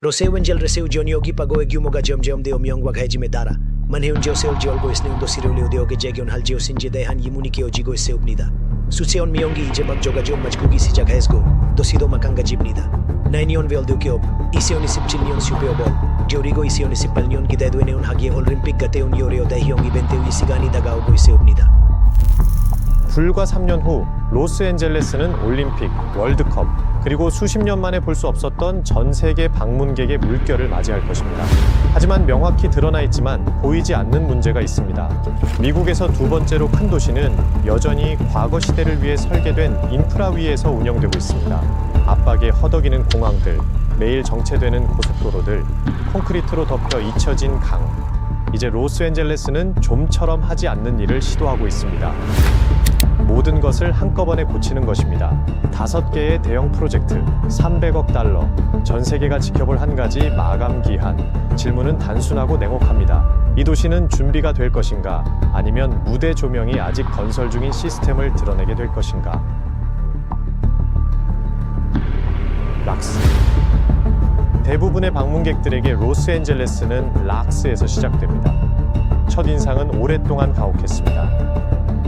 Roseu Angel Reseu Joniogi Pagoe Gumoga Jom de Omyong Waghajime Dara. Manheun Josel Jolgo Isneun Dosiroleo de Ogejegion Haljeo Sinjedehan Yimuniki Ojigo Seubnida. Suseon Myongi Ijemak Jogajon Majkugi Sijak Hesgo. Dosido Makanga Jibnida. Nainion Veldukiob. Ision Isipchilnion Supeobol. Jorigo Ision Isipalnion Gidedueneon Hagie Olympic Gateon Yoreo Dahyong Ibenteu Isigani Dagaogo Seubnida. 불과 3년 후 로스앤젤레스는 올림픽, 월드컵, 그리고 수십 년 만에 볼 수 없었던 전 세계 방문객의 물결을 맞이할 것입니다. 하지만 명확히 드러나 있지만 보이지 않는 문제가 있습니다. 미국에서 두 번째로 큰 도시는 여전히 과거 시대를 위해 설계된 인프라 위에서 운영되고 있습니다. 압박에 허덕이는 공항들, 매일 정체되는 고속도로들, 콘크리트로 덮여 잊혀진 강. 이제 로스앤젤레스는 좀처럼 하지 않는 일을 시도하고 있습니다. 모든 것을 한꺼번에 고치는 것입니다. 5개의 대형 프로젝트, 300억 달러, 전 세계가 지켜볼 한 가지 마감 기한. 질문은 단순하고 냉혹합니다. 이 도시는 준비가 될 것인가? 아니면 무대 조명이 아직 건설 중인 시스템을 드러내게 될 것인가? 락스. 대부분의 방문객들에게 로스앤젤레스는 락스에서 시작됩니다. 첫인상은 오랫동안 가혹했습니다.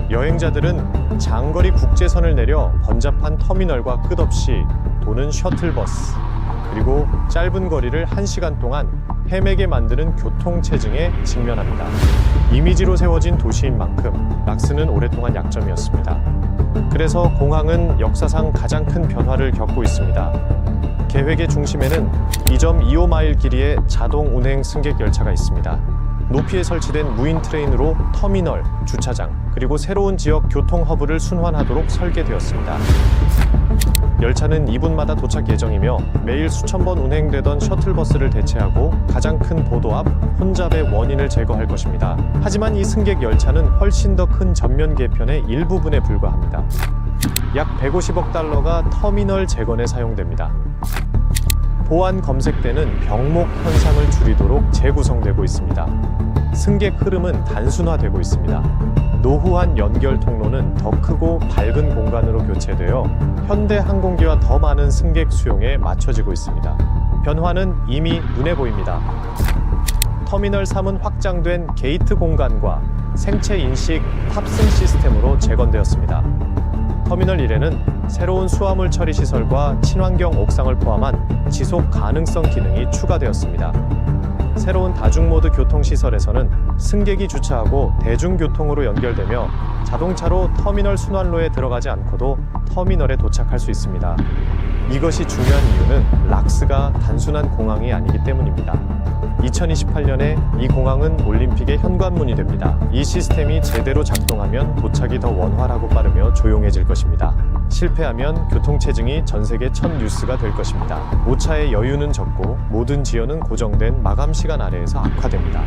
여행자들은 장거리 국제선을 내려 번잡한 터미널과 끝없이 도는 셔틀버스, 그리고 짧은 거리를 1시간 동안 헤매게 만드는 교통체증에 직면합니다. 이미지로 세워진 도시인 만큼 락스는 오랫동안 약점이었습니다. 그래서 공항은 역사상 가장 큰 변화를 겪고 있습니다. 계획의 중심에는 2.25마일 길이의 자동 운행 승객 열차가 있습니다. 높이에 설치된 무인 트레인으로 터미널, 주차장, 그리고 새로운 지역 교통 허브를 순환하도록 설계되었습니다. 열차는 2분마다 도착 예정이며 매일 수천 번 운행되던 셔틀버스를 대체하고 가장 큰 보도 앞 혼잡의 원인을 제거할 것입니다. 하지만 이 승객 열차는 훨씬 더 큰 전면 개편의 일부분에 불과합니다. 약 150억 달러가 터미널 재건에 사용됩니다. 보안 검색대는 병목 현상을 줄이도록 재구성되고 있습니다. 승객 흐름은 단순화되고 있습니다. 노후한 연결 통로는 더 크고 밝은 공간으로 교체되어 현대 항공기와 더 많은 승객 수용에 맞춰지고 있습니다. 변화는 이미 눈에 보입니다. 터미널 3은 확장된 게이트 공간과 생체 인식 탑승 시스템으로 재건되었습니다. 터미널 1에는 새로운 수화물 처리 시설과 친환경 옥상을 포함한 지속 가능성 기능이 추가되었습니다. 새로운 다중모드 교통시설에서는 승객이 주차하고 대중교통으로 연결되며 자동차로 터미널 순환로에 들어가지 않고도 터미널에 도착할 수 있습니다. 이것이 중요한 이유는 락스가 단순한 공항이 아니기 때문입니다. 2028년에 이 공항은 올림픽의 현관문이 됩니다. 이 시스템이 제대로 작동하면 도착이 더 원활하고 빠르며 조용해질 것입니다. 실패하면 교통체증이 전 세계 첫 뉴스가 될 것입니다. 오차의 여유는 적고 모든 지연은 고정된 마감 시간 아래에서 악화됩니다.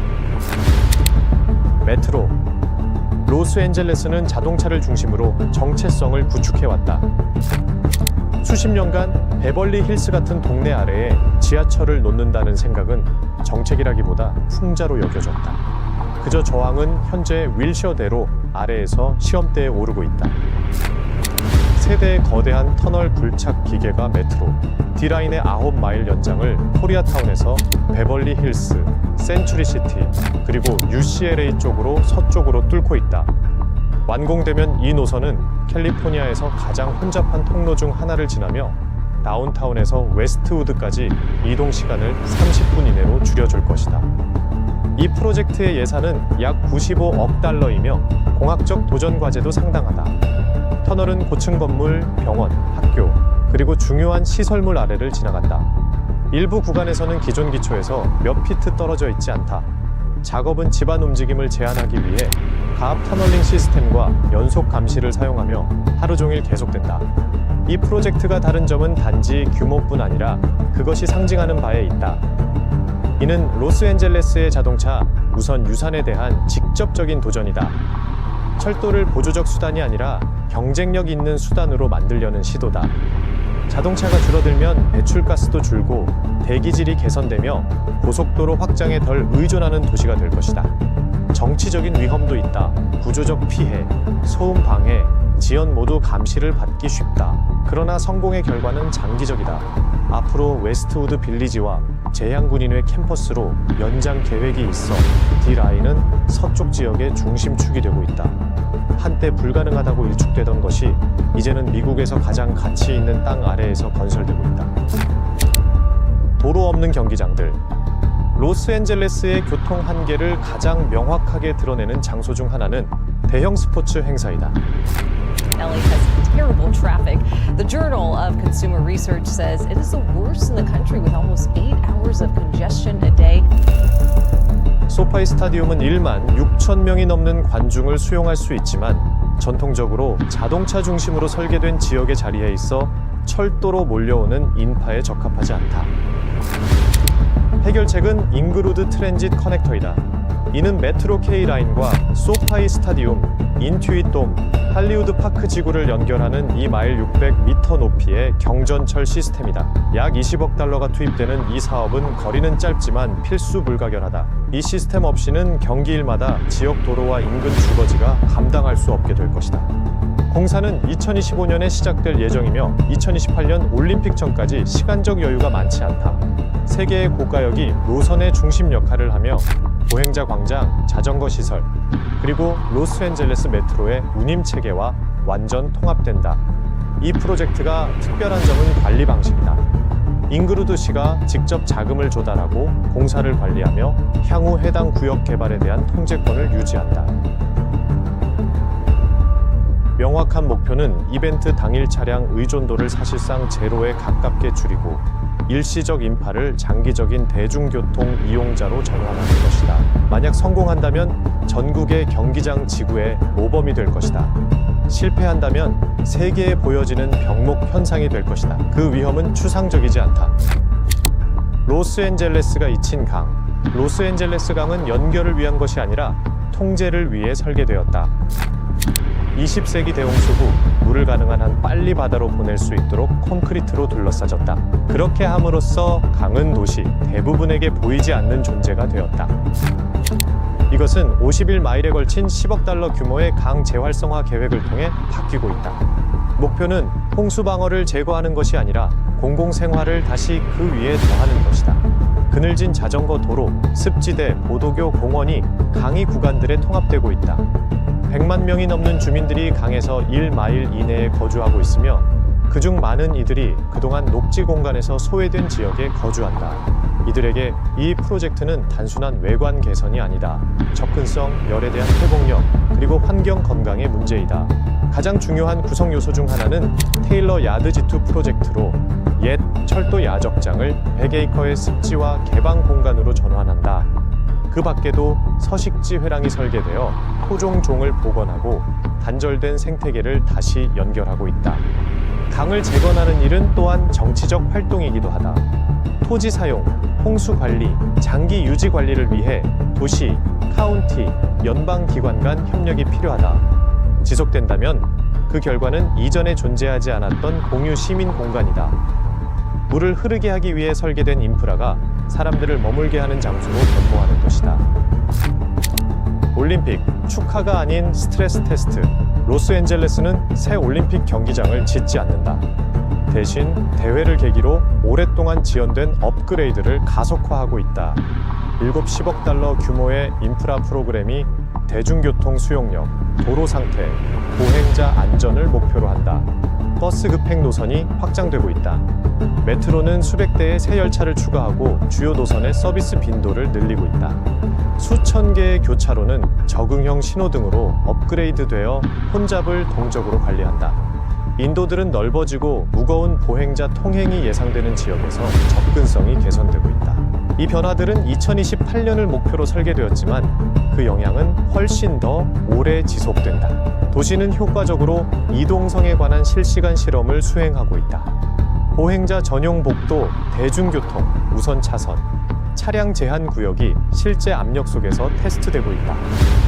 메트로. 로스앤젤레스는 자동차를 중심으로 정체성을 구축해왔다. 수십 년간 베벌리 힐스 같은 동네 아래에 지하철을 놓는다는 생각은 정책이라기보다 풍자로 여겨졌다. 그저 저항은 현재 윌셔대로 아래에서 시험대에 오르고 있다. 세대의 거대한 터널 굴착 기계가 메트로, D라인의 9마일 연장을 코리아타운에서 베벌리 힐스, 센츄리시티, 그리고 UCLA 쪽으로 서쪽으로 뚫고 있다. 완공되면 이 노선은 캘리포니아에서 가장 혼잡한 통로 중 하나를 지나며 다운타운에서 웨스트우드까지 이동 시간을 30분 이내로 줄여줄 것이다. 이 프로젝트의 예산은 약 95억 달러이며 공학적 도전 과제도 상당하다. 터널은 고층 건물, 병원, 학교, 그리고 중요한 시설물 아래를 지나간다. 일부 구간에서는 기존 기초에서 몇 피트 떨어져 있지 않다. 작업은 집안 움직임을 제한하기 위해 가압 터널링 시스템과 연속 감시를 사용하며 하루 종일 계속된다. 이 프로젝트가 다른 점은 단지 규모뿐 아니라 그것이 상징하는 바에 있다. 이는 로스앤젤레스의 자동차 우선 유산에 대한 직접적인 도전이다. 철도를 보조적 수단이 아니라 경쟁력 있는 수단으로 만들려는 시도다. 자동차가 줄어들면 배출가스도 줄고 대기질이 개선되며 고속도로 확장에 덜 의존하는 도시가 될 것이다. 정치적인 위험도 있다. 구조적 피해, 소음 방해, 지연 모두 감시를 받기 쉽다. 그러나 성공의 결과는 장기적이다. 앞으로 웨스트우드 빌리지와 제향군인회 캠퍼스로 연장 계획이 있어 D라인은 서쪽 지역의 중심축이 되고 있다. 한때 불가능하다고 일축되던 것이 이제는 미국에서 가장 가치 있는 땅 아래에서 건설되고 있다. 도로 없는 경기장들. 로스앤젤레스의 교통 한계를 가장 명확하게 드러내는 장소 중 하나는 대형 스포츠 행사이다. LA has terrible traffic. The Journal of Consumer Research says it is the worst in the country with almost 8 hours of congestion a day. 소파이 스타디움은 1만 6천 명이 넘는 관중을 수용할 수 있지만 전통적으로 자동차 중심으로 설계된 지역에 자리해 있어 철도로 몰려오는 인파에 적합하지 않다. 해결책은 잉그루드 트랜짓 커넥터이다. 이는 메트로 K라인과 소파이 스타디움, 인투잇 돔, 할리우드 파크 지구를 연결하는 2마일 600m 높이의 경전철 시스템이다. 약 20억 달러가 투입되는 이 사업은 거리는 짧지만 필수 불가결하다. 이 시스템 없이는 경기일마다 지역 도로와 인근 주거지가 감당할 수 없게 될 것이다. 공사는 2025년에 시작될 예정이며 2028년 올림픽 전까지 시간적 여유가 많지 않다. 세계의 고가역이 노선의 중심 역할을 하며 보행자 광장, 자전거 시설, 그리고 로스앤젤레스 메트로의 운임 체계와 완전 통합된다. 이 프로젝트가 특별한 점은 관리 방식이다. 잉그루드 시가 직접 자금을 조달하고 공사를 관리하며 향후 해당 구역 개발에 대한 통제권을 유지한다. 명확한 목표는 이벤트 당일 차량 의존도를 사실상 제로에 가깝게 줄이고 일시적 인파를 장기적인 대중교통 이용자로 전환하는 것이다. 만약 성공한다면 전국의 경기장 지구의 모범이 될 것이다. 실패한다면 세계에 보여지는 병목 현상이 될 것이다. 그 위험은 추상적이지 않다. 로스앤젤레스가 잊힌 강. 로스앤젤레스 강은 연결을 위한 것이 아니라 통제를 위해 설계되었다. 20세기 대홍수 후 물을 가능한 한 빨리 바다로 보낼 수 있도록 콘크리트로 둘러싸졌다. 그렇게 함으로써 강은 도시 대부분에게 보이지 않는 존재가 되었다. 이것은 51마일에 걸친 10억 달러 규모의 강 재활성화 계획을 통해 바뀌고 있다. 목표는 홍수 방어를 제거하는 것이 아니라 공공생활을 다시 그 위에 더하는 것이다. 그늘진 자전거 도로, 습지대, 보도교, 공원이 강이 구간들에 통합되고 있다. 100만 명이 넘는 주민들이 강에서 1마일 이내에 거주하고 있으며 그중 많은 이들이 그동안 녹지 공간에서 소외된 지역에 거주한다. 이들에게 이 프로젝트는 단순한 외관 개선이 아니다. 접근성, 열에 대한 회복력, 그리고 환경 건강의 문제이다. 가장 중요한 구성 요소 중 하나는 테일러 야드지2 프로젝트로 옛 철도 야적장을 100에이커의 습지와 개방 공간으로 전환한다. 그 밖에도 서식지 회랑이 설계되어 토종종을 복원하고 단절된 생태계를 다시 연결하고 있다. 강을 재건하는 일은 또한 정치적 활동이기도 하다. 토지 사용, 홍수 관리, 장기 유지 관리를 위해 도시, 카운티, 연방 기관 간 협력이 필요하다. 지속된다면 그 결과는 이전에 존재하지 않았던 공유 시민 공간이다. 물을 흐르게 하기 위해 설계된 인프라가 사람들을 머물게 하는 장소로 변모하는 것이다. 올림픽, 축하가 아닌 스트레스 테스트. 로스앤젤레스는 새 올림픽 경기장을 짓지 않는다. 대신 대회를 계기로 오랫동안 지연된 업그레이드를 가속화하고 있다. 10억 달러 규모의 인프라 프로그램이 대중교통 수용력, 도로 상태, 보행자 안전을 목표로 한다. 버스 급행 노선이 확장되고 있다. 메트로는 수백 대의 새 열차를 추가하고 주요 노선의 서비스 빈도를 늘리고 있다. 수천 개의 교차로는 적응형 신호등으로 업그레이드되어 혼잡을 동적으로 관리한다. 인도들은 넓어지고 무거운 보행자 통행이 예상되는 지역에서 접근성이 개선되고 있다. 이 변화들은 2028년을 목표로 설계되었지만 그 영향은 훨씬 더 오래 지속된다. 도시는 효과적으로 이동성에 관한 실시간 실험을 수행하고 있다. 보행자 전용 복도, 대중교통, 우선 차선, 차량 제한 구역이 실제 압력 속에서 테스트되고 있다.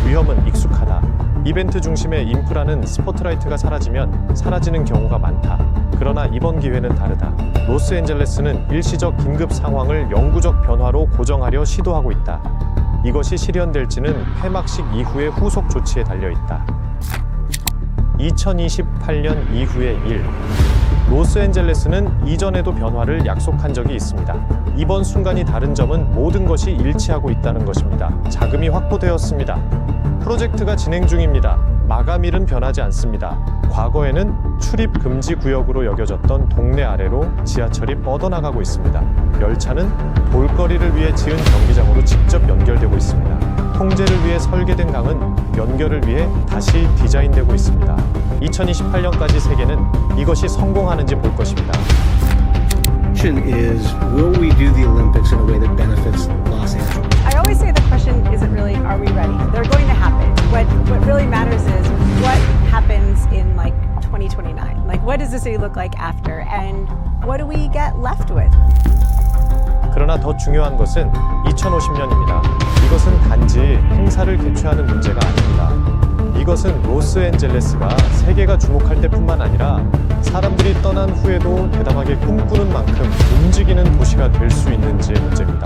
위험은 익숙하다. 이벤트 중심의 인프라는 스포트라이트가 사라지면 사라지는 경우가 많다. 그러나 이번 기회는 다르다. 로스앤젤레스는 일시적 긴급 상황을 영구적 변화로 고정하려 시도하고 있다. 이것이 실현될지는 폐막식 이후의 후속 조치에 달려있다. 2028년 이후의 일. 로스앤젤레스는 이전에도 변화를 약속한 적이 있습니다. 이번 순간이 다른 점은 모든 것이 일치하고 있다는 것입니다. 자금이 확보되었습니다. 프로젝트가 진행 중입니다. 마감일은 변하지 않습니다. 과거에는 출입 금지 구역으로 여겨졌던 동네 아래로 지하철이 뻗어나가고 있습니다. 열차는 볼거리를 위해 지은 경기장으로 직접 연결되고 있습니다. 통제를 위해 설계된 강은 연결을 위해 다시 디자인되고 있습니다. 2028년까지 세계는 이것이 성공하는지 볼 것입니다. question is, will we do the Olympics in a way that benefits Los Angeles? I always say the question isn't really, are we ready? They're going to happen. What really matters is what happens in like 2029. Like, what does the city look like after? And what do we get left with? 그러나 더 중요한 것은 2050년입니다. 이것은 단지 행사를 개최하는 문제가 아닙니다. 이것은 로스앤젤레스가 세계가 주목할 때뿐만 아니라 사람들이 떠난 후에도 대담하게 꿈꾸는 만큼 움직이는 도시가 될 수 있는지의 문제입니다.